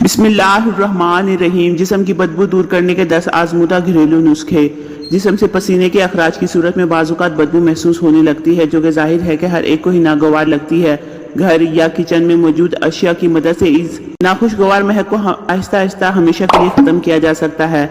بسم اللہ الرحمن الرحیم۔ جسم کی بدبو دور کرنے کے 10 آزمودہ گھریلو نسخے۔ جسم سے پسینے کے اخراج کی صورت میں بعض اوقات بدبو محسوس ہونے لگتی ہے، جو کہ ظاہر ہے کہ ہر ایک کو ہی ناگوار لگتی ہے۔ گھر یا کچن میں موجود اشیاء کی مدد سے اس ناخوشگوار مہک کو آہستہ آہستہ ہمیشہ کے لیے ختم کیا جا سکتا ہے۔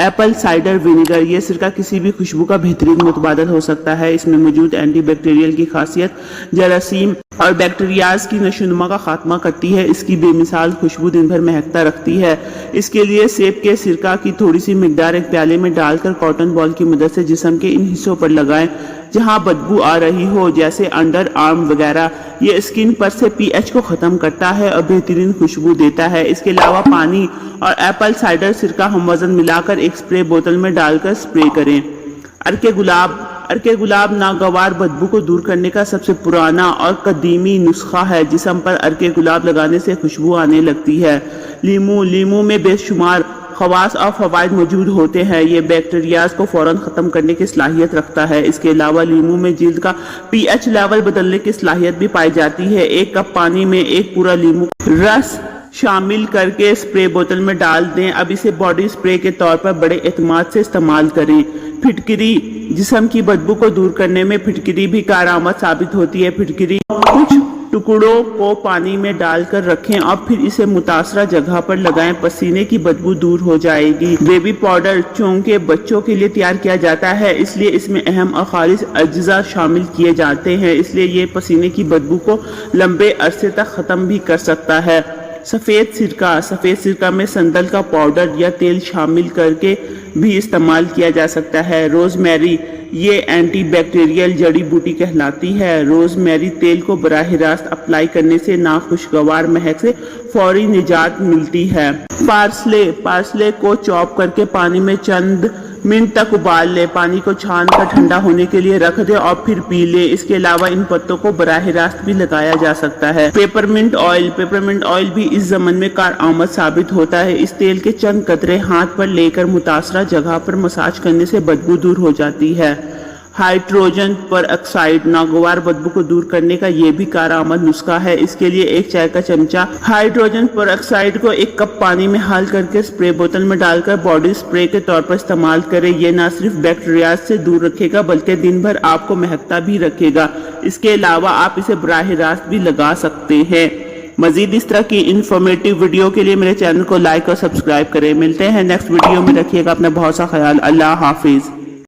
ایپل سائڈر وینیگر، یہ سرکہ کسی بھی خوشبو کا بہترین متبادل ہو سکتا ہے۔ اس میں موجود اینٹی بیکٹیریل کی خاصیت جراثیم اور بیکٹیریاز کی نشوونما کا خاتمہ کرتی ہے۔ اس کی بے مثال خوشبو دن بھر مہکتا رکھتی ہے۔ اس کے لیے سیب کے سرکہ کی تھوڑی سی مقدار ایک پیالے میں ڈال کر کاٹن بال کی مدد سے جسم کے ان حصوں پر لگائیں جہاں بدبو آ رہی ہو، جیسے انڈر آرم وغیرہ۔ یہ اسکن پر سے پی ایچ کو ختم کرتا ہے اور بہترین خوشبو دیتا ہے۔ اس کے علاوہ پانی اور ایپل سائڈر سرکہ ہم وزن ملا کر ایک سپرے بوتل میں ڈال کر سپرے کریں۔ عرق گلاب ناگوار بدبو کو دور کرنے کا سب سے پرانا اور قدیمی نسخہ ہے۔ جسم پر عرق گلاب لگانے سے خوشبو آنے لگتی ہے۔ لیمو میں بے شمار خواص اور فوائد موجود ہوتے ہیں۔ یہ بیکٹیریاز کو فوراً ختم کرنے کی صلاحیت رکھتا ہے۔ اس کے علاوہ لیمو میں جلد کا پی ایچ لیول بدلنے کی صلاحیت بھی پائی جاتی ہے۔ ایک کپ پانی میں ایک پورا لیمو رس شامل کر کے سپرے بوتل میں ڈال دیں۔ اب اسے باڈی سپرے کے طور پر بڑے اعتماد سے استعمال کریں۔ پھٹکری، جسم کی بدبو کو دور کرنے میں پھٹکری بھی کارآمد ثابت ہوتی ہے۔ پھٹکری کچھ ٹکڑوں کو پانی میں ڈال کر رکھیں اور پھر اسے متاثرہ جگہ پر لگائیں۔ پسینے کی بدبو دور ہو جائے گی۔ بیبی پاؤڈر چونکہ بچوں کے لیے تیار کیا جاتا ہے، اس لیے اس میں اہم اور خالص اجزاء شامل کیے جاتے ہیں، اس لیے یہ پسینے کی بدبو کو لمبے عرصے تک ختم بھی کر سکتا ہے۔ سفید سرکہ میں سندل کا پاؤڈر یا تیل شامل کر کے بھی استعمال کیا جا سکتا ہے۔ روز میری، یہ اینٹی بیکٹیریل جڑی بوٹی کہلاتی ہے۔ روز میری تیل کو براہ راست اپلائی کرنے سے ناخوشگوار مہک سے فوری نجات ملتی ہے۔ پارسلے کو چاپ کر کے پانی میں چند منٹ تک ابال لیں۔ پانی کو چھان کر ٹھنڈا ہونے کے لیے رکھ دیں اور پھر پی لیں۔ اس کے علاوہ ان پتوں کو براہ راست بھی لگایا جا سکتا ہے۔ پیپرمنٹ آئل بھی اس ضمن میں کارآمد ثابت ہوتا ہے۔ اس تیل کے چند قطرے ہاتھ پر لے کر متاثرہ جگہ پر مساج کرنے سے بدبو دور ہو جاتی ہے۔ ہائیڈروجن پر آکسائڈ، ناگوار بدبو کو دور کرنے کا یہ بھی کارآمد نسخہ ہے۔ اس کے لیے ایک چائے کا چمچہ ہائیڈروجن پر آکسائڈ کو ایک کپ پانی میں حل کر کے سپرے بوتل میں ڈال کر باڈی سپرے کے طور پر استعمال کریں۔ یہ نہ صرف بیکٹیریاز سے دور رکھے گا بلکہ دن بھر آپ کو مہکتا بھی رکھے گا۔ اس کے علاوہ آپ اسے براہ راست بھی لگا سکتے ہیں۔ مزید اس طرح کی انفارمیٹیو ویڈیو کے لیے میرے چینل کو لائک اور سبسکرائب کریں۔ ملتے ہیں نیکسٹ ویڈیو میں، رکھیے گا اپنا بہت سا خیال۔ اللہ حافظ۔